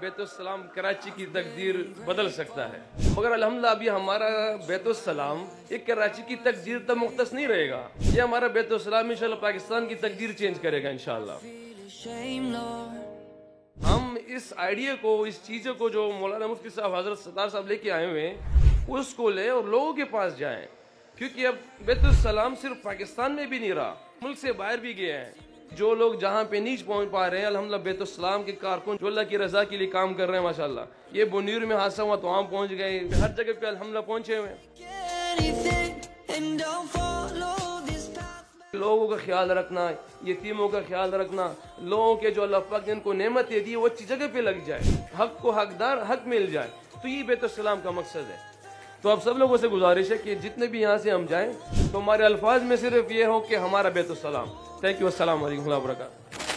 بیت السلام کراچی کی تقدیر بدل سکتا ہے، مگر الحمدللہ ابھی ہمارا بیت السلام ایک کراچی کی تقدیر تک مختص نہیں رہے گا. یہ ہمارا بیت السلام انشاءاللہ پاکستان کی تقدیر چینج کرے گا انشاءاللہ. ہم اس آئیڈیا کو، اس چیزوں کو جو مولانا مفتی صاحب حضرت ستار صاحب لے کے آئے ہوئے ہیں، اس کو لیں اور لوگوں کے پاس جائیں، کیونکہ اب بیت السلام صرف پاکستان میں بھی نہیں رہا، ملک سے باہر بھی گئے ہیں. جو لوگ جہاں پہ نہیں پہنچ پا رہے ہیں، الحمدللہ بیت السلام کے کارکن جو اللہ کی رضا کے لیے کام کر رہے ہیں ماشاءاللہ. یہ بنیر میں حادثہ ہوا تو وہاں پہنچ گئے، ہر جگہ پہ الحمدللہ پہنچے ہوئے ہیں. لوگوں کا خیال رکھنا، یتیموں کا خیال رکھنا، لوگوں کے جو اللہ پاک نے ان کو نعمتیں دی وہ اچھی جگہ پہ لگ جائے، حق کو حقدار حق مل جائے، تو یہ بیت السلام کا مقصد ہے. تو اب سب لوگوں سے گزارش ہے کہ جتنے بھی یہاں سے ہم جائیں تو ہمارے الفاظ میں صرف یہ ہو کہ ہمارا بیت السلام. Thank you. السلام علیکم و رحمۃ اللہ وبرکاتہ.